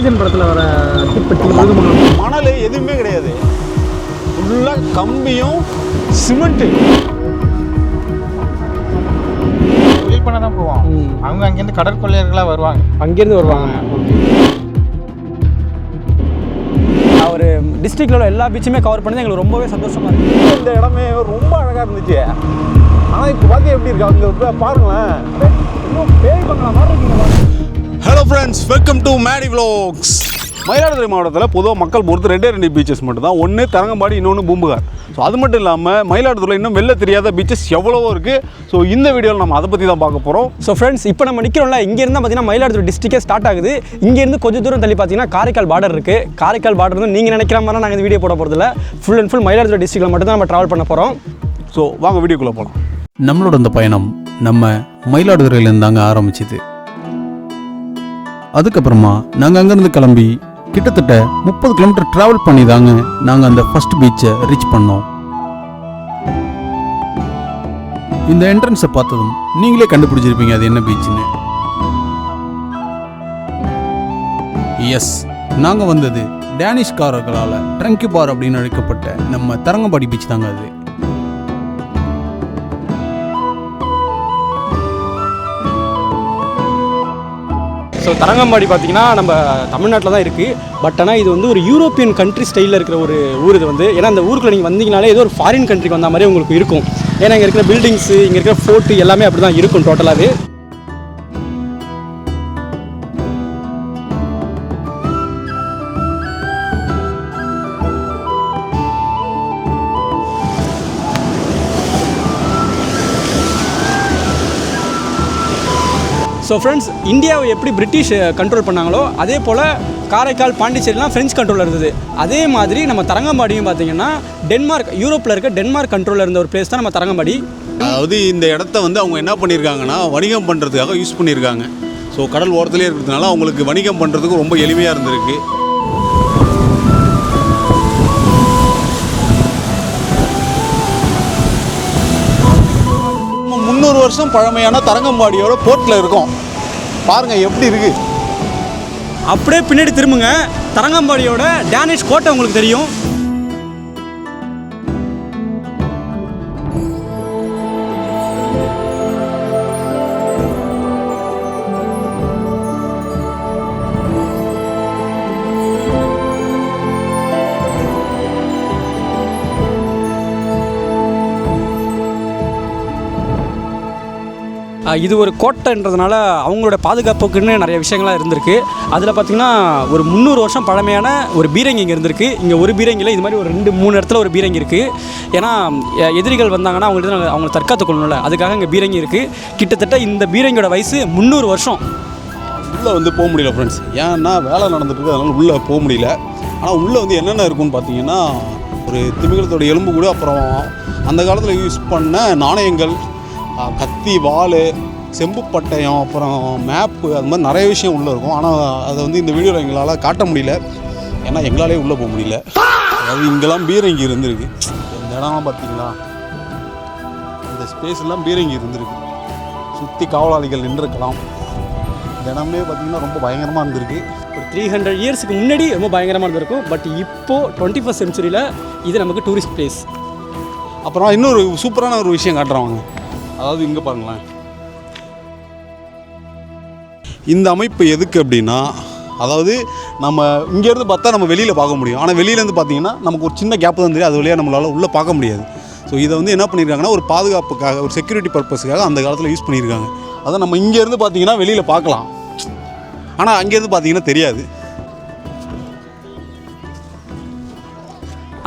Oxygen படத்தில் வர தீப்பெட்டி மணல் எதுவுமே கிடையாது, ஃபுல்லாக கம்பியும் சிமெண்ட்டு. தொழில் பண்ண தான் போவோம். அவங்க அங்கேருந்து கடற்கொள்ளையர்களாக வருவாங்க. அங்கேருந்து வருவாங்க. ஒரு டிஸ்ட்ரிக்டில் உள்ள எல்லா பீச்சுமே கவர் பண்ணி எங்களுக்கு ரொம்பவே சந்தோஷமாக இருக்குது. இந்த இடமே ரொம்ப அழகாக இருந்துச்சு. ஆனால் இப்போ பார்த்து எப்படி இருக்கு அங்கே பாருங்களேன், இன்னும் பேய் பங்களா மாதிரி இருக்குங்க. Hello friends, welcome to Maddy vlogs. Mayiladuthurai மாவட்டத்தில் பொதுவாக மக்கள் பொறுத்து ரெண்டு பீச்சஸ் மட்டும் தான். ஒன்று தரங்கம்பாடி, இன்னொன்று பூம்புகார். ஸோ அது மட்டும் இல்லாமல் மயிலாடுதுறையில் இன்னும் வெளில தெரியாத பீச்சஸ் எவ்வளவோ இருக்குது. ஸோ இந்த வீடியோவில் நம்ம அதை பற்றி தான் பார்க்க போகிறோம். ஸோ ஃப்ரெண்ட்ஸ், இப்போ நம்ம நிற்கிறோம்ல, இங்கேருந்து பார்த்தீங்கன்னா மயிலாடுதுறை டிஸ்ட்ரிக்டே ஸ்டார்ட் ஆகுது. இங்கேருந்து கொஞ்சம் தூரம் தள்ளி பார்த்தீங்கன்னா காரைக்கால் பார்டர் இருக்குது. காரைக்கால் பார்டர் வந்து நீங்கள் நினைக்கிற மாதிரி நாங்கள் இந்த வீடியோ போட போகிறதில்ல, ஃபுல் அண்ட் ஃபுல் மயிலாடுதுறை டிஸ்ட்ரிக்டில் மட்டும் தான் நம்ம ட்ராவல் பண்ண போகிறோம். ஸோ வாங்க வீடியோக்குள்ளே போகலாம். நம்மளோட இந்த பயணம் நம்ம மயிலாடுதுறையிலேருந்து தாங்க ஆரம்பிச்சிது. அதுக்கப்புறமா நாங்கள் அங்கேருந்து கிளம்பி கிட்டத்தட்ட 30 கிலோமீட்டர் ட்ராவல் பண்ணி தாங்க நாங்கள் அந்த ஃபர்ஸ்ட் பீச்சை ரீச் பண்ணோம். இந்த என்ட்ரன்ஸை பார்த்ததும் நீங்களே கண்டுபிடிச்சிருப்பீங்க அது என்ன பீச்சுன்னு. எஸ், நாங்கள் வந்தது டேனிஷ்காரர்களால் ட்ரங்கி பார் அப்படின்னு அழைக்கப்பட்ட நம்ம தரங்கம்பாடி பீச் தாங்க அது. ஸோ தரங்கம்பாடி பார்த்தீங்கன்னா நம்ம தமிழ்நாட்டில் தான் இருக்குது. பட் ஆனால் இது வந்து ஒரு யூரோப்பியன் கண்ட்ரி ஸ்டைலில் இருக்கிற ஒரு ஊர் இது வந்து. ஏன்னா அந்த ஊருக்குள்ள நீங்கள் வந்தீங்கனாலே ஏதோ ஒரு ஃபாரின் கண்ட்ரிக்கு வந்த மாதிரி உங்களுக்கு இருக்கும். ஏன்னா இங்கே இருக்கிற பில்டிங்ஸு, இங்கே இருக்கிற ஃபோர்ட்டு எல்லாமே அப்படி தான் இருக்கும் டோட்டலாகவே. ஸோ ஃப்ரெண்ட்ஸ், இந்தியாவை எப்படி பிரிட்டிஷ் கண்ட்ரோல் பண்ணாங்களோ அதே போல் காரைக்கால், பாண்டிச்சேரிலாம் ஃப்ரெஞ்ச் கண்ட்ரோலில் இருந்தது. அதே மாதிரி நம்ம தரங்கம்பாடியும் பார்த்தீங்கன்னா டென்மார்க், யூரோப்பில் இருக்க டென்மார்க் கண்ட்ரோலில் இருந்த ஒரு பிளேஸ் தான் நம்ம தரங்கம்பாடி. அதாவது இந்த இடத்த வந்து அவங்க என்ன பண்ணியிருக்காங்கன்னா வணிகம் பண்ணுறதுக்காக யூஸ் பண்ணியிருக்காங்க. ஸோ கடல் ஓரத்துலேயே இருக்கிறதுனால அவங்களுக்கு வணிகம் பண்ணுறதுக்கு ரொம்ப எளிமையாக இருந்திருக்கு. நம்ம 300 வருஷம் பழமையான தரங்கம்பாடியோட போர்ட்டில் இருக்கோம். பாருங்கள் எப்படி இருக்குது. அப்படியே பின்னாடி திரும்புங்க, தரங்கம்பாடியோட டேனிஷ் கோட்டை உங்களுக்கு தெரியும். இது ஒரு கோட்டைன்றதுனால அவங்களோட பாதுகாப்புக்குன்னு நிறைய விஷயங்கள்லாம் இருந்திருக்கு. அதில் பார்த்திங்கன்னா ஒரு 300 வருஷம் பழமையான ஒரு பீரங்கி இங்கே இருந்திருக்கு. இங்கே ஒரு பீரங்கியில் இது மாதிரி ஒரு 2-3 இடத்துல ஒரு பீரங்கி இருக்குது. ஏன்னா எதிரிகள் வந்தாங்கன்னா அவங்களை தற்காத்து கொள்ளணும்ல, அதுக்காக இங்கே பீரங்கி இருக்குது. கிட்டத்தட்ட இந்த பீரங்கியோட வயசு 300 வருஷம். உள்ளே வந்து போக முடியல ஃப்ரெண்ட்ஸ், ஏன்னா வேலை நடந்துட்டு அதனால் உள்ளே போக முடியல. ஆனால் உள்ளே வந்து என்னென்ன இருக்குன்னு பார்த்தீங்கன்னா ஒரு திமிங்கலத்தோட எலும்பு கூட, அப்புறம் அந்த காலத்தில் யூஸ் பண்ண நாணயங்கள், கத்தி, வாள், செம்பு பட்டயம், அப்புறம் மேப்பு, அது மாதிரி நிறைய விஷயம் உள்ளே இருக்கும். ஆனால் அதை வந்து இந்த வீடியோவில் எங்களால் காட்ட முடியல, ஏன்னா எங்களாலே உள்ளே போக முடியல. அதாவது இங்கெல்லாம் பீரங்கி இருந்திருக்கு. இந்த இடம்லாம் பார்த்தீங்களா, இந்த ஸ்பேஸ்லாம் பீரங்கி இருந்திருக்கு. சுற்றி காவலாளிகள் நின்றுருக்கலாம். இந்த இடமே பார்த்திங்கன்னா ரொம்ப பயங்கரமாக இருந்திருக்கு. ஒரு 300 இயர்ஸுக்கு முன்னாடி ரொம்ப பயங்கரமாக இருந்திருக்கும். பட் இப்போது 21st சென்ச்சுரியில் இது நமக்கு டூரிஸ்ட் பிளேஸ். அப்புறம் இன்னொரு சூப்பரான ஒரு விஷயம் காட்டுறவங்க, அதாவது இங்கே பாருங்களேன். இந்த அமைப்பு எதுக்கு அப்படின்னா, அதாவது நம்ம இங்கேருந்து பார்த்தா நம்ம வெளியில் பார்க்க முடியும். ஆனால் வெளியிலேருந்து பார்த்தீங்கன்னா நமக்கு ஒரு சின்ன கேப் தான் தெரியும், அது வழியாக நம்மளால் உள்ளே பார்க்க முடியாது. ஸோ இதை வந்து என்ன பண்ணியிருக்காங்கன்னா ஒரு பாதுகாப்புக்காக, ஒரு செக்யூரிட்டி பர்பஸுக்காக அந்த காலத்தில் யூஸ் பண்ணியிருக்காங்க. அதை நம்ம இங்கேருந்து பார்த்தீங்கன்னா வெளியில் பார்க்கலாம், ஆனால் அங்கேருந்து பார்த்தீங்கன்னா தெரியாது.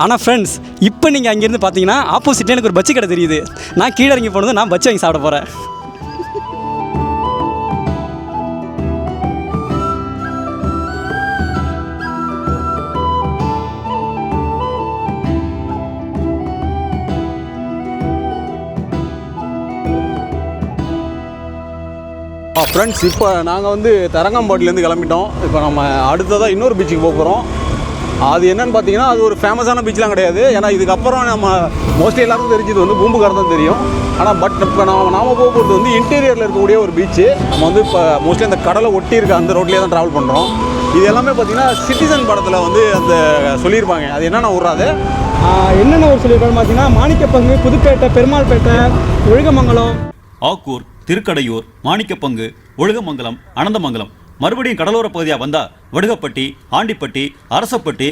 ஆனால் ஃப்ரெண்ட்ஸ், இப்போ நீங்கள் அங்கேருந்து பார்த்தீங்கன்னா ஆப்போசிட்டில் எனக்கு ஒரு பஜ்ஜி கடை தெரியுது. நான் கீழே இறங்கி போனது, நான் பஜ்ஜி வாங்கி சாப்பிட போகிறேன். ஃப்ரெண்ட்ஸ், இப்போ நாங்கள் வந்து தரங்கம்பாடியிலேருந்து கிளம்பிட்டோம். இப்போ நம்ம அடுத்ததாக இன்னொரு பீச்சுக்கு போக போகிறோம். அது என்னென்னு பார்த்தீங்கன்னா, அது ஒரு ஃபேமஸான பீச்லாம் கிடையாது. ஏன்னா இதுக்கப்புறம் நம்ம மோஸ்ட்லி எல்லாருக்கும் தெரிஞ்சது வந்து பூம்புகார் தான் தெரியும். ஆனால் இப்போ நாம போக போகிறது வந்து இன்டீரியரில் இருக்கக்கூடிய ஒரு பீச்சு. நம்ம வந்து இப்போ மோஸ்ட்லி அந்த கடலை ஒட்டி இருக்க அந்த ரோட்லேயே தான் ட்ராவல் பண்ணுறோம். இது எல்லாமே பார்த்தீங்கன்னா சிட்டிசன் படத்தில் வந்து அந்த சொல்லியிருப்பாங்க. அது என்னென்ன ஊராது என்னென்ன ஒரு சொல்லியிருக்காங்க பார்த்தீங்கன்னா மாணிக்கப்பங்கு, புதுப்பேட்டை, பெருமாள்பேட்டை, ஒழுகமங்கலம், ஆக்கூர், திருக்கடையூர், மாணிக்கப்பங்கு, ஒழுகமங்கலம், அனந்தமங்கலம். மறுபடியும் கடலோர பகுதியாக வந்தா வடுகப்பட்டி, ஆண்டிப்பட்டி, அரசப்பட்டி,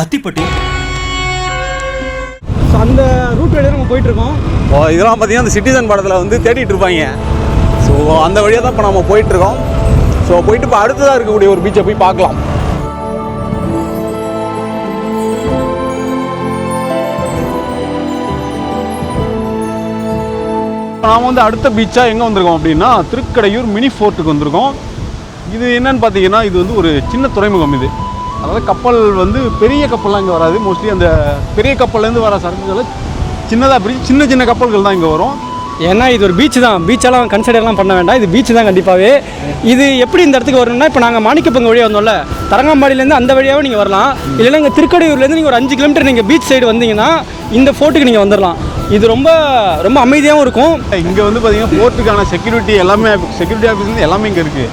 அத்திப்பட்டி. ஸோ அந்த ரூட் வழியாக நம்ம போயிட்டுருக்கோம். இதெல்லாம் பார்த்தீங்கன்னா அந்த சிட்டிசன் படத்தில் வந்து தேடிட்டு இருப்பாங்க. ஸோ அந்த வழியாக தான் இப்போ நம்ம போயிட்டுருக்கோம். ஸோ போயிட்டு இப்போ அடுத்ததாக இருக்கக்கூடிய ஒரு பீச்சை போய் பார்க்கலாம். நாம் வந்து அடுத்த பீச்சாக எங்கே வந்திருக்கோம் அப்படின்னா திருக்கடையூர் மினி ஃபோர்ட்டுக்கு வந்திருக்கோம். இது என்னன்னு பார்த்தீங்கன்னா இது வந்து ஒரு சின்ன துறைமுகம். இது அதாவது கப்பல் வந்து பெரிய கப்பல்லாம் இங்கே வராது. மோஸ்ட்லி அந்த பெரிய கப்பல்லேருந்து வர சரக்குகளை சின்னதாக பிரித்து சின்ன சின்ன கப்பல்கள் தான் இங்கே வரும். ஏன்னா இது ஒரு பீச் தான், பீச்செல்லாம் கன்சிடர்லாம் பண்ண வேண்டாம், இது பீச் தான் கண்டிப்பாகவே. இது எப்படி இந்த இடத்துக்கு வரணும்னா, இப்போ நாங்கள் மாணிக்கப்பங்கு வழியாக வந்தோம்ல, தரங்கம்பாடியிலேருந்து அந்த வழியாகவும் நீங்கள் வரலாம். இல்லைன்னா இங்கே திருக்கடையூர்லேருந்து நீங்கள் ஒரு 5 கிலோமீட்டர் நீங்கள் பீச் சைடு வந்தீங்கன்னா இந்த ஃபோர்ட்டுக்கு நீங்கள் வந்துடலாம். இது ரொம்ப ரொம்ப அமைதியாகவும் இருக்கும். இங்கே வந்து பார்த்தீங்கன்னா போர்ட்டுக்கான செக்யூரிட்டி எல்லாமே, செக்யூரிட்டி ஆஃபீஸ்லேருந்து எல்லாமே இங்கே இருக்குது.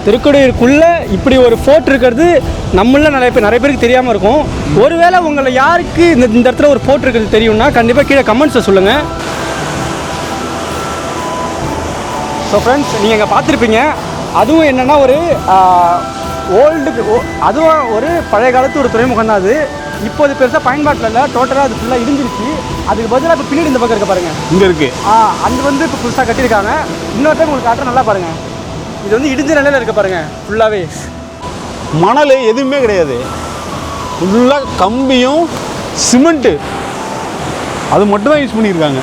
திருக்கடையூருக்குள்ளே இப்படி ஒரு ஃபோர்ட் இருக்கிறது நம்மள நிறைய பேருக்கு தெரியாமல் இருக்கும். ஒருவேளை உங்களை யாருக்கு இந்த இடத்துல ஒரு ஃபோர்ட் இருக்கிறது தெரியும்னா கண்டிப்பாக கீழே கமெண்ட்ஸை சொல்லுங்கள். ஸோ ஃப்ரெண்ட்ஸ், நீங்கள் இங்கே பார்த்துருப்பீங்க. அதுவும் என்னென்னா ஒரு அதுவும் ஒரு பழைய காலத்து ஒரு துறைமுகம் தான். அது இப்போது பெருசாக பயன்பாட்டில் இல்லை, டோட்டலாக அது ஃபுல்லாக இடிஞ்சிருச்சு. அதுக்கு பதிலாக இப்போ பின்னாடி இந்த பக்கம் இருக்க பாருங்கள், இங்கே இருக்குது. அது வந்து இப்போ புதுசாக கட்டியிருக்காங்க. இன்னொரு டைம் உங்களுக்கு காட்டுற நல்லா பாருங்கள். இது வந்து இடிஞ்ச நிலையில் இருக்க பாருங்கள். ஃபுல்லாகவே மணல் எதுவுமே கிடையாது, ஃபுல்லாக கம்பியும் சிமெண்ட்டு அது மட்டும் தான் யூஸ் பண்ணியிருக்காங்க.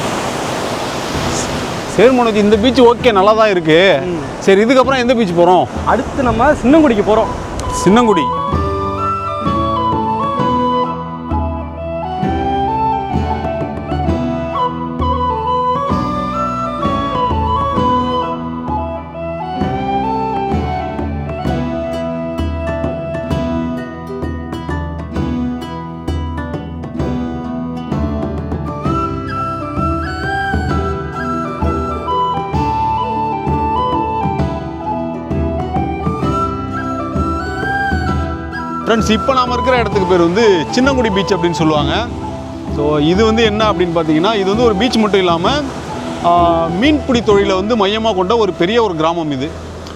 சரி மனோஜ், இந்த பீச் ஓகே, நல்லா தான் இருக்குது. சரி, இதுக்கப்புறம் எந்த பீச் போகிறோம்? அடுத்து நம்ம சின்னங்குடிக்கு போகிறோம். சின்னங்குடி. ஃப்ரெண்ட்ஸ், இப்போ நாம் இருக்கிற இடத்துக்கு பேர் வந்து சின்னங்குடி பீச் அப்படின்னு சொல்லுவாங்க. ஸோ இது வந்து என்ன அப்படின்னு பார்த்தீங்கன்னா, இது வந்து ஒரு பீச் மட்டும் இல்லாமல் மீன்பிடி தொழிலை வந்து மையமாக கொண்ட ஒரு பெரிய ஒரு கிராமம் இது.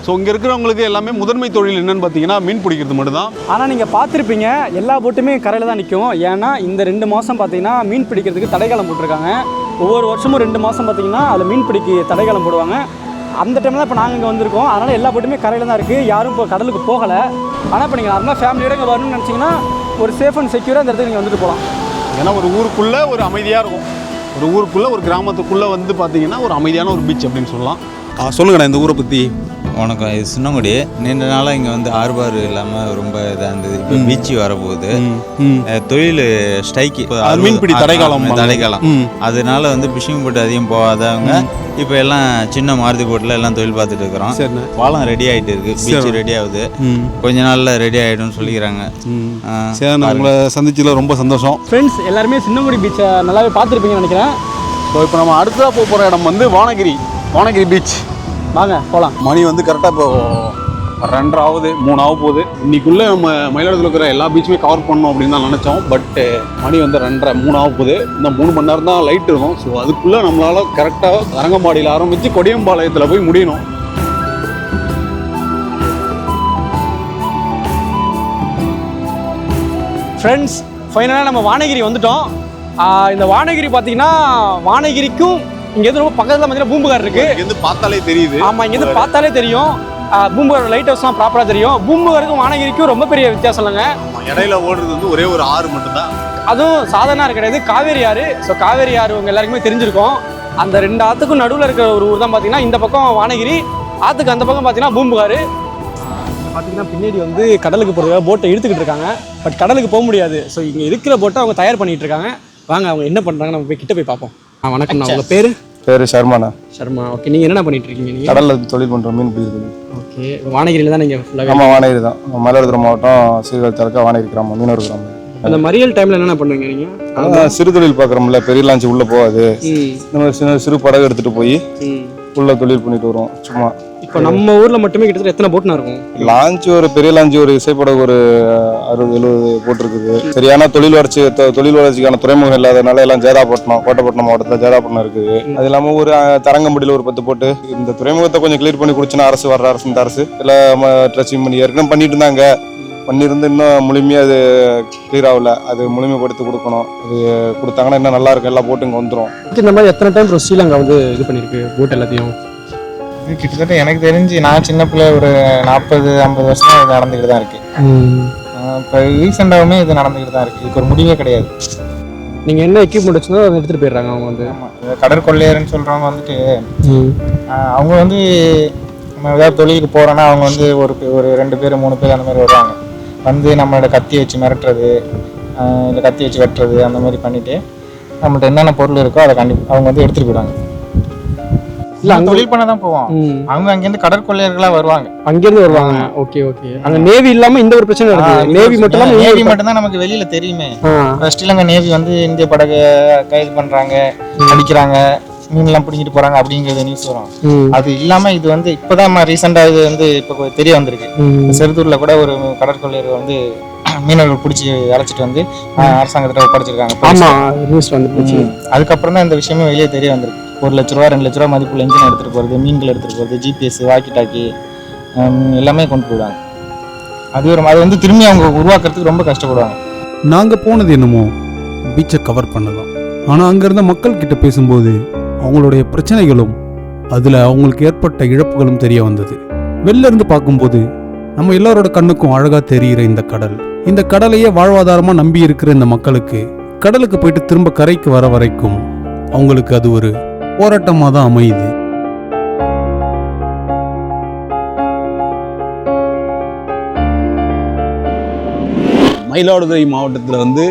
ஸோ இங்கே இருக்கிறவங்களுக்கு எல்லாமே முதன்மை தொழில் என்னென்னு பார்த்தீங்கன்னா மீன் பிடிக்கிறது மட்டும்தான். ஆனால் நீங்கள் பார்த்துருப்பீங்க, எல்லா போட்டுமே கரையில் தான் நிற்கும். ஏன்னா இந்த 2 மாதம் பார்த்தீங்கன்னா மீன் பிடிக்கிறதுக்கு தடைக்காலம் போட்டிருக்காங்க. ஒவ்வொரு வருஷமும் 2 மாதம் பார்த்தீங்கன்னா அதில் மீன் பிடிக்க தடைக்காலம் போடுவாங்க. அந்த டைமில் தான் இப்போ நாங்கள் இங்கே வந்திருக்கோம். அதனால் எல்லா போட்டுமே கரையில் தான் இருக்குது, யாரும் இப்போ கடலுக்கு போகலை. ஆனால் இப்போ நீங்கள் நார்மலாக ஃபேமிலியோட இங்கே வரணும்னு நினச்சிங்கன்னா ஒரு சேஃப் அண்ட் செக்யூராக இந்த இடத்துக்கு நீங்கள் வந்துட்டு போகலாம். ஏன்னா ஒரு ஊருக்குள்ளே ஒரு அமைதியாக இருக்கும். ஒரு ஊருக்குள்ளே ஒரு கிராமத்துக்குள்ளே வந்து பார்த்தீங்கன்னா ஒரு அமைதியான ஒரு பீச் அப்படின்னு சொல்லலாம். சொல்லுங்கண்ணா இந்த ஊரை பற்றி. வணக்கம். இது சின்னங்குடி. நீண்ட நாளாக இங்கே வந்து ஆர்பார் இல்லாமல் ரொம்ப இதாக இருந்தது. இப்போ பீச்சு வரப்போகுது. தொழில் ஸ்ட்ரைக்கு, மீன்பிடி தடைக்காலம், அதனால வந்து ஃபிஷிங் போட்டு அதிகம் போகாதவங்க இப்போ எல்லாம் சின்ன மாருதி போட்டில் எல்லாம் தொழில் பார்த்துட்டு இருக்கிறோம். பாலம் ரெடி ஆகிட்டு இருக்கு, பீச் ரெடி ஆகுது, கொஞ்ச நாளில் ரெடி ஆகிடும்னு சொல்லிக்கிறாங்க. சரி, நான் உங்களை சந்திச்சதில் ரொம்ப சந்தோஷம். ஃப்ரெண்ட்ஸ், எல்லாருமே சின்னங்குடி பீச்சை நல்லாவே பார்த்துருப்பீங்கன்னு நினைக்கிறேன். ஸோ இப்போ நம்ம அடுத்ததாக போகிற இடம் வந்து வானகிரி பீச். வாங்க போகலாம். மணி வந்து கரெக்டாக இப்போ 2:30 ஆகுது, 3 ஆக போகுது. இன்னைக்குள்ளே நம்ம மயிலாடுதுறையில் இருக்கிற எல்லா பீச்சுமே கவர் பண்ணணும் அப்படின்னு தான் நினச்சோம். பட் மணி வந்து 2:30, 3 ஆக போகுது. இந்த 3 மணி நேரம் தான் லைட் இருக்கும். ஸோ அதுக்குள்ளே நம்மளால் கரெக்டாக தரங்கம்பாடியில் ஆரம்பித்து கொடியம்பாளையத்தில் போய் முடியணும். ஃப்ரெண்ட்ஸ், ஃபைனலாக நம்ம வானகிரி வந்துட்டோம். இந்த வானகிரி பார்த்தீங்கன்னா வானகிரிக்கும் இங்கேருந்து ரொம்ப பக்கத்தில் பார்த்தீங்கன்னா பூம்புகார் இருக்குது. இங்கேருந்து பார்த்தாலே தெரியுது. ஆமாம், இங்கேருந்து பார்த்தாலே தெரியும். பூம்புகார் லைட் ஹவுஸ்லாம் ப்ராப்பராக தெரியும். பூம்புகாருக்கும் வானகிரிக்கும் ரொம்ப பெரிய வித்தியாசம் இல்லைங்க. இடையில ஓடுறது வந்து ஒரே ஒரு ஆறு மட்டும்தான். அதுவும் சாதாரண கிடையாது, காவேரி ஆறு. ஸோ காவேரி ஆறு உங்கள் எல்லாருக்குமே தெரிஞ்சிருக்கும். அந்த 2 ஆற்றுக்கும் நடுவில் இருக்கிற ஒரு ஊர் தான் பார்த்தீங்கன்னா இந்த பக்கம் வானகிரி, ஆற்றுக்கு அந்த பக்கம் பார்த்தீங்கன்னா பூம்புகார். பார்த்தீங்கன்னா பின்னாடி வந்து கடலுக்கு போகிறதுக்காக போட்டை இழுத்துக்கிட்டு இருக்காங்க. பட் கடலுக்கு போக முடியாது. ஸோ இங்கே இருக்கிற போட்டை அவங்க தயார் பண்ணிகிட்டு இருக்காங்க. வாங்க அவங்க என்ன பண்ணுறாங்க நம்ம போய் கிட்ட போய் பார்ப்போம். வணக்கம், உங்கள் பேர்? சர்மாண்ணா. சர்மா. ஓகே, நீங்கள் என்ன பண்ணிட்டு இருக்கீங்க? நீங்கள் கடலில் தொழில் பண்ணுறோம், மீன் பிடிக்கிறது. ஓகே, வானகிரியில் தான் நீங்கள் ஃபுல்லாக? ஆமாம், வானகிரி தான். மயிலாடுதுறை மாவட்டம் சீர்காழி தாலுக்கா வானகிரி கிராமம், மீனவர் கிராமம். அந்த மறியல் டைமில் என்னென்ன பண்ணுவீங்க நீங்கள்? சிறு தொழில் பார்க்குறோம்ல, பெரிய லான்ச்சு உள்ளே போகாது. இந்த மாதிரி சிறு படகு எடுத்துகிட்டு போய் உள்ள தொழில் பண்ணிட்டு வருவோம். சும்மா இப்போ நம்ம ஊரில் மட்டுமே கிட்டத்தட்ட எத்தனை போட்னா இருக்கும்? லான்ச் ஒரு பெரிய லான்ச் ஒரு இசைப்படகு ஒரு 60-70 போட் இருக்குது. சரியான தொழில் வளர்ச்சிக்கான துறைமுகம் இல்லாதனால எல்லாம் ஜேதாப்பட்டினம், கோட்டைப்பட்டினம் மாவட்டத்தில் ஜேதாப்பட்டினம் இருக்குது. அது இல்லாமல் ஒரு தரங்கம்படியில் ஒரு 10 போட்டு இந்த துறைமுகத்தை கொஞ்சம் கிளியர் பண்ணி கொடுச்சுன்னா இந்த அரசு எல்லாம் ட்ரெஸ்ஸிங் பண்ணி ஏற்கனவே பண்ணிட்டு இருந்தாங்க. பண்ணியிருந்து இன்னும் முழுமையாக அது கிளியர் ஆகல. அது முழுமைப்படுத்தி கொடுக்கணும். அது கொடுத்தாங்கன்னா இன்னும் நல்லா இருக்கும். எல்லா போட்டும் இங்கே வந்துடும். இந்த மாதிரி எத்தனை டைம் ஸ்ரீலங்கா வந்து இது பண்ணியிருக்கு போட் எல்லாத்தையும்? இது கிட்டத்தட்ட எனக்கு தெரிஞ்சு நான் சின்ன பிள்ளை ஒரு 40-50 வருஷமா இது நடந்துக்கிட்டு தான் இருக்கு. இப்போ ரீசெண்டாகவுமே இது நடந்துக்கிட்டு தான் இருக்கு. இதுக்கு ஒரு முடிவே கிடையாது. நீங்கள் என்ன எக்யூப்மெண்ட் வச்சுருந்தோ அதை எடுத்துகிட்டு போயிடுறாங்க அவங்க வந்து. கடற்கொள்ளையர்னு சொல்கிறவங்க வந்துட்டு அவங்க வந்து நம்ம ஏதாவது தொழிலுக்கு போகிறோன்னா அவங்க வந்து ஒரு 2 பேர் 3 பேர் அந்த மாதிரி வருவாங்க. வந்து நம்மளோட கத்தி வச்சு மிரட்டுறது, இல்லை கத்தி வச்சு வெட்டுறது அந்த மாதிரி பண்ணிவிட்டு நம்மள்ட்ட என்னென்ன பொருள் இருக்கோ அதை அவங்க வந்து எடுத்துகிட்டு போயிடுவாங்க. இல்லை அங்கே தொழில் பண்ண தான் போவோம். அவங்க அங்கேருந்து கடற்கொள்ளையர்களாக வருவாங்க. அங்கேருந்து வருவாங்க. Okay okay. அங்கே நேவி இல்லாமல் இந்த ஒரு பிரச்சனை இருக்குது. நேவி மட்டும் தான் நமக்கு வெளியில் தெரியுமே. ஸ்ரீலங்கா நேவி வந்து இந்திய படகு கைது பண்ணுறாங்க, அடிக்கிறாங்க, மீன்லாம் பிடிங்கிட்டு போகிறாங்க அப்படிங்கிறது நியூஸ் வரும். அது இல்லாமல் இது வந்து இப்போதான் ரீசெண்டாக இது வந்து இப்போ தெரிய வந்திருக்கு. செருத்தூரில் கூட ஒரு கடற்கொள்ளையர் வந்து மீனவர்கள் பிடிச்சி அழைச்சிட்டு வந்து அரசாங்கத்தில் ஒப்படைச்சிருக்காங்க. அதுக்கப்புறம் தான் இந்த விஷயமே வெளியே தெரிய வந்திருக்கு. 1 லட்ச ரூபா 2 லட்ச ரூபா மதிப்புள்ள இன்ஜின் எடுத்துகிட்டு போகிறது, மீன்கள் எடுத்துகிட்டு போகிறது, ஜிபிஎஸ், வாக்கி டாக்கி எல்லாமே கொண்டு போயிடுவாங்க. அது வந்து திரும்பி அவங்க உருவாக்குறதுக்கு ரொம்ப கஷ்டப்படுவாங்க. நாங்கள் போனது என்னமோ பீச்சை கவர் பண்ணலாம். ஆனால் அங்கே இருந்த மக்கள் கிட்ட பேசும்போது அவங்களுடைய பிரச்சனைகளும் அதில் அவங்களுக்கு ஏற்பட்ட இழப்புகளும் தெரிய வந்தது. வெளில இருந்து பார்க்கும்போது நம்ம எல்லாரோட கண்ணுக்கும் அழகாக தெரிகிற இந்த கடலையே வாழ்வாதாரமாக நம்பி இருக்கிற இந்த மக்களுக்கு கடலுக்கு போயிட்டு திரும்ப கரைக்கு வர வரைக்கும் அவங்களுக்கு அது ஒரு போராட்டமாக தான் அமையுது. மயிலாடுதுறை மாவட்டத்தில் வந்து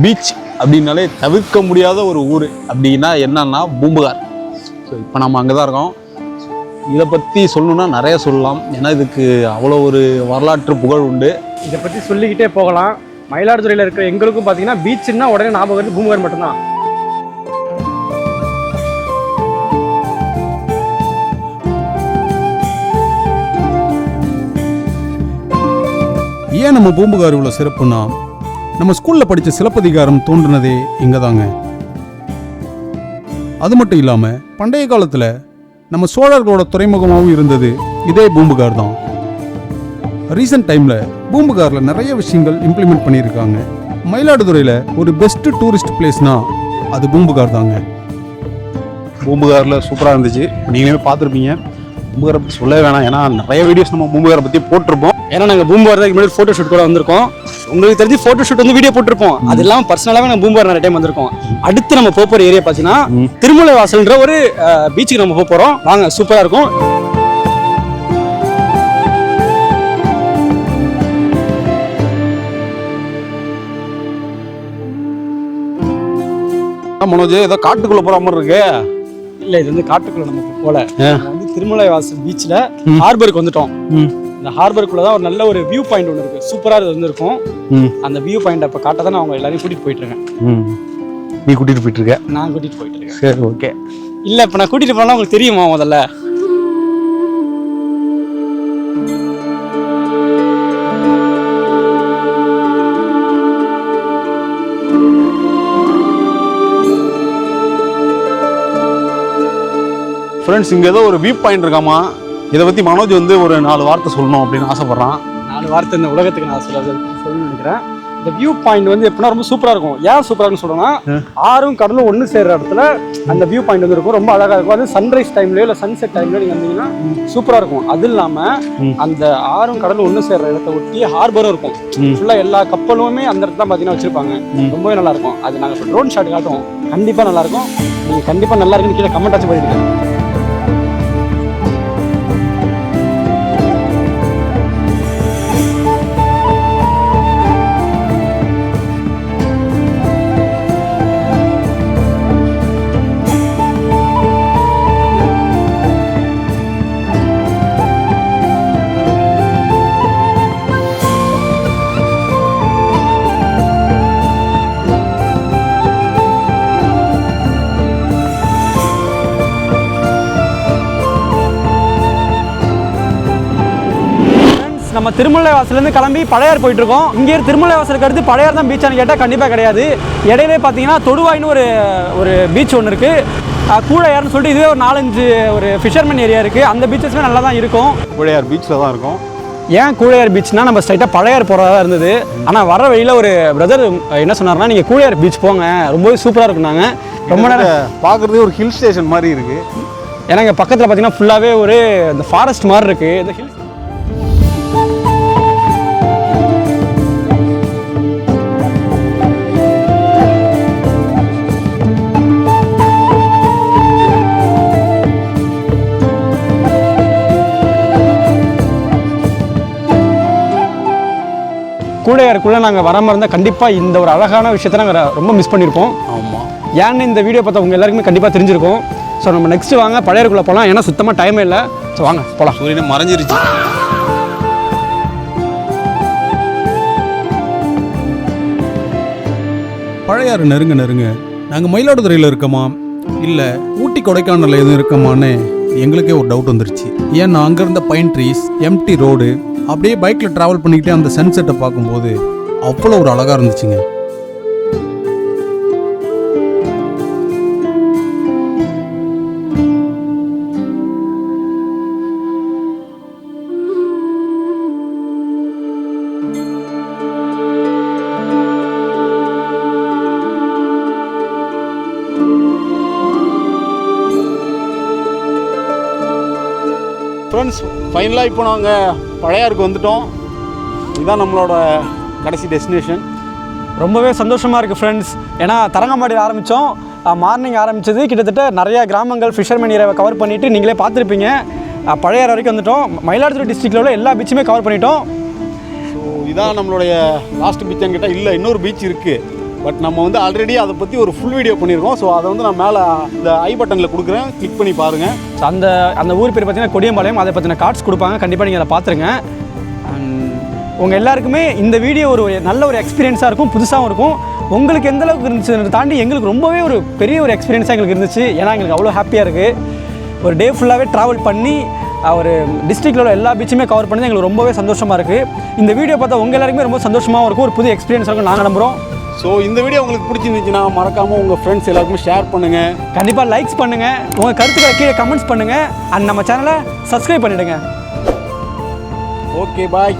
பீச் அப்படின்னாலே தவிர்க்க முடியாத ஒரு ஊர் அப்படின்னா என்னன்னா பூம்புகார். ஸோ இப்போ நம்ம அங்கே தான் இருக்கோம். இதை பற்றி சொல்லணுன்னா நிறைய சொல்லலாம். ஏன்னா இதுக்கு அவ்வளோ ஒரு வரலாற்று புகழ் உண்டு. இதை பற்றி சொல்லிக்கிட்டே போகலாம். மயிலாடுதுறையில் இருக்கிற எங்களுக்கும் பார்த்தீங்கன்னா பீச்சுன்னா உடனே ஞாபகம் வருது பூம்புகார் மட்டும்தான். ஏன் நம்ம பூம்புகார் இவ்வளோ சிறப்புன்னா நம்ம ஸ்கூலில் படித்த சிலப்பதிகாரம் தோன்றினதே இங்கே தாங்க. அது மட்டும் இல்லாமல் பண்டைய காலத்தில் நம்ம சோழர்களோட துறைமுகமாகவும் இருந்தது இதே பூம்புகார் தான். ரீசெண்ட் டைமில் பூம்புகாரில் நிறைய விஷயங்கள் இம்ப்ளிமெண்ட் பண்ணியிருக்காங்க. மயிலாடுதுறையில் ஒரு பெஸ்ட் டூரிஸ்ட் பிளேஸ்னா அது பூம்புகார் தாங்க. பூம்புகாரில் சூப்பராக இருந்துச்சு. நீங்களே பார்த்துருப்பீங்க. பூம்புகாரை பற்றி சொல்லவே வேணாம். ஏன்னா நிறைய வீடியோஸ் நம்ம பூம்புகாரை பற்றி போட்டிருப்போம். ஏன்னா நாங்கள் பூம்புகார் தான் முன்னாடி ஃபோட்டோ ஷூட் கூட வந்திருக்கோம். உங்களுக்கு தெரிஞ்சு ஃபோட்டோ ஷூட் வந்து வீடியோ போட்டிருப்போம். அது இல்லாமல் பர்சனலாகவே நம்ம பூம்புகார் நிறைய டைம் வந்திருக்கோம். அடுத்து நம்ம போகிற ஏரியா பார்த்தீங்கன்னா திருமலை வாசல்ன்ற ஒரு பீச்சுக்கு நம்ம போகிறோம். வாங்க, சூப்பராக இருக்கும். மனோஜ் ஏதோ காட்டுக்குள்ளே போகிற மாதிரி இருக்கு. இல்லை, இது வந்து காட்டுக்குள்ளே நம்ம போகல. வந்து திருமலை வாசல் பீச்சில் ஹார்பருக்கு வந்துட்டோம். இந்த ஹார்பருக்குள்ள தான் ஒரு நல்ல ஒரு வியூ பாயிண்ட் ஒன்று இருக்குது. சூப்பராக இது வந்துருக்கும். அந்த வியூ பாயிண்ட் இப்போ காட்ட தான் நான் அவங்க எல்லாரையும் கூட்டிகிட்டு போயிட்டு இருக்கேன். நீ கூட்டிகிட்டு போயிட்டு இருக்க? நான் கூட்டிகிட்டு போயிட்டு இருக்கேன். சரி, ஓகே. இல்லை, இப்போ நான் கூட்டிகிட்டு போனால் உங்களுக்கு தெரியுமா முதல்ல? ஃப்ரெண்ட்ஸ், இங்கே ஏதோ ஒரு வியூ பாயிண்ட் இருக்காமா. இதை பற்றி மனோஜ் வந்து ஒரு 4 வார்த்தை சொல்லணும் அப்படின்னு ஆசைப்பட்றான். 4 வார்த்தை இந்த உலகத்துக்கு நான் சொல்லணும்னு நினைக்கிறேன். இந்த வியூ பாயிண்ட் வந்து எப்படின்னா ரொம்ப சூப்பராக இருக்கும். ஏன் சூப்பராக சொல்கிறேன்னா, ஆறும் கடலும் ஒன்று சேர்ற இடத்துல அந்த வியூ பாயிண்ட் வந்து இருக்கும். ரொம்ப அழகாக இருக்கும். அது சன்ரைஸ் டைம்லையோ இல்லை சன்செட் டைம்லையோ நீங்கள் வந்தீங்கன்னா சூப்பராக இருக்கும். அது இல்லாமல் அந்த ஆறும் கடலும் ஒன்று சேர்ற இடத்த ஒட்டி ஹார்பரும் இருக்கும். ஃபுல்லாக எல்லா கப்பலுமே அந்த இடத்துல பார்த்தீங்கன்னா வச்சுருப்பாங்க. ரொம்பவே நல்லாயிருக்கும். அது நாங்கள் இப்போ ட்ரோன் ஷாட் காட்டுவோம். கண்டிப்பாக நல்லாயிருக்கும். நீங்கள் கண்டிப்பாக நல்லா இருக்குன்னு கீழே கமெண்ட் ஆச்சு பண்ணியிருக்கேன். நம்ம திருமலை வாசலேருந்து கிளம்பி பழையார் போயிட்டுருக்கோம். இங்கே திருமலை வாசலுக்கு அடுத்து பழையார் தான் பீச்சானு கேட்டால் கண்டிப்பாக கிடையாது. இடையிலே பார்த்தீங்கன்னா தொடுவாயின்னு ஒரு பீச் ஒன்று இருக்குது. கூழையார்னு சொல்லிட்டு இதுவே ஒரு 4-5 ஒரு ஃபிஷர்மேன் ஏரியா இருக்குது. அந்த பீச்சஸ்மே நல்லா தான் இருக்கும். கூழையார் பீச்சில் தான் இருக்கும். ஏன் கூழையார் பீச்னா நம்ம ஸ்ட்ரைட்டாக பழையார் போகிறதா இருந்தது. ஆனால் வர வழியில் ஒரு பிரதர் என்ன சொன்னார்னா, நீங்கள் கூழையார் பீச் போங்க, ரொம்பவே சூப்பராக இருக்குனாங்க. ரொம்ப நேரம் பார்க்குறதே ஒரு ஹில் ஸ்டேஷன் மாதிரி இருக்குது. ஏன்னா இங்கே பக்கத்தில் பார்த்தீங்கன்னா ஃபுல்லாகவே ஒரு இந்த ஃபாரஸ்ட் மாதிரி இருக்குது. இந்த ஹில்ஸ் கூழையாருக்குள்ளே நாங்கள் வராமல் இருந்தால் கண்டிப்பாக இந்த ஒரு அழகான விஷயத்தை நாங்கள் ரொம்ப மிஸ் பண்ணியிருப்போம். ஆமாம், ஏன்னு இந்த வீடியோ பார்த்தா உங்கள் எல்லாருக்குமே கண்டிப்பாக தெரிஞ்சிருக்கும். ஸோ நம்ம நெக்ஸ்ட்டு வாங்க பழையாருக்குள்ளே போகலாம். ஏன்னா சுத்தமாக டைமே இல்லை. ஸோ வாங்க போகலாம். சூரியனை மறைஞ்சிருச்சு. பழையாறு நெருங்க நெருங்க நாங்கள் மயிலாடுதுறையில் இருக்கோமா இல்லை ஊட்டி கொடைக்கானலில் எதுவும் இருக்கோமான்னு எங்களுக்கே ஒரு டவுட் வந்துருச்சு. ஏன்னா அங்கே இருந்த பைன் ட்ரீஸ், எம்டி ரோடு, அப்படியே பைக்கில் ட்ராவல் பண்ணிக்கிட்டே அந்த சன்செட்டை பார்க்கும்போது அவ்வளோ ஒரு அழகாக இருந்துச்சுங்க. ஃப்ரெண்ட்ஸ், ஃபைனலாக இப்போ நாங்கள் பழையாருக்கு வந்துட்டோம். இதுதான் நம்மளோட கடைசி டெஸ்டினேஷன். ரொம்பவே சந்தோஷமாக இருக்குது ஃப்ரெண்ட்ஸ். ஏன்னா தரங்கம்பாடியில் ஆரம்பித்தோம். மார்னிங் ஆரம்பித்தது கிட்டத்தட்ட நிறையா கிராமங்கள் ஃபிஷர்மேன் ஏரியாவை கவர் பண்ணிவிட்டு நீங்களே பார்த்துருப்பீங்க. பழையாறு வரைக்கும் வந்துட்டோம். மயிலாடுதுறை டிஸ்ட்ரிக்டில் உள்ள எல்லா பீச்சுமே கவர் பண்ணிட்டோம். ஸோ இதான் நம்மளுடைய லாஸ்ட் பீச்சான்னு கேட்டால் இல்லை, இன்னொரு பீச் இருக்குது. பட் நம்ம வந்து ஆல்ரெடி அதை பற்றி ஒரு ஃபுல் வீடியோ பண்ணியிருக்கோம். ஸோ அதை வந்து நான் மேலே இந்த ஐ பட்டனில் கொடுக்குறேன், கிளிக் பண்ணி பாருங்கள். ஸோ அந்த ஊர் பேர் பார்த்தீங்கன்னா கொடியம்பாளையம். அதை பற்றின கார்ட்ஸ் கொடுப்பாங்க, கண்டிப்பாக நீங்கள் அதை பார்த்துருங்க. உங்கள் எல்லாருக்குமே இந்த வீடியோ ஒரு நல்ல ஒரு எக்ஸ்பீரியன்ஸாக இருக்கும், புதுசாகவும் இருக்கும். உங்களுக்கு எந்த அளவுக்கு இருந்துச்சுன்னு தாண்டி எங்களுக்கு ரொம்பவே ஒரு பெரிய ஒரு எக்ஸ்பீரியன்ஸாக எங்களுக்கு இருந்துச்சு. ஏன்னா எங்களுக்கு அவ்வளோ ஹாப்பியாக இருக்குது. ஒரு டே ஃபுல்லாகவே ட்ராவல் பண்ணி ஒரு டிஸ்ட்ரிக்டில் உள்ள எல்லா பீச்சுமே கவர் பண்ணி எங்களுக்கு ரொம்பவே சந்தோஷமாக இருக்குது. இந்த வீடியோ பார்த்தா உங்கள் எல்லாருக்குமே ரொம்ப சந்தோஷமாகவும் இருக்கும், ஒரு புது எக்ஸ்பீரியன்ஸாக இருக்கும் நாங்கள் நம்புகிறோம். ஸோ இந்த வீடியோ உங்களுக்கு பிடிச்சிருந்துச்சுன்னா மறக்காமல் உங்கள் ஃப்ரெண்ட்ஸ் எல்லாருக்குமே ஷேர் பண்ணுங்கள். கண்டிப்பாக லைக்ஸ் பண்ணுங்கள், உங்கள் கருத்துக்களை கீழே கமெண்ட்ஸ் பண்ணுங்கள். அண்ட் நம்ம சேனலை சப்ஸ்கிரைப் பண்ணிவிடுங்க. ஓகே, பாய்.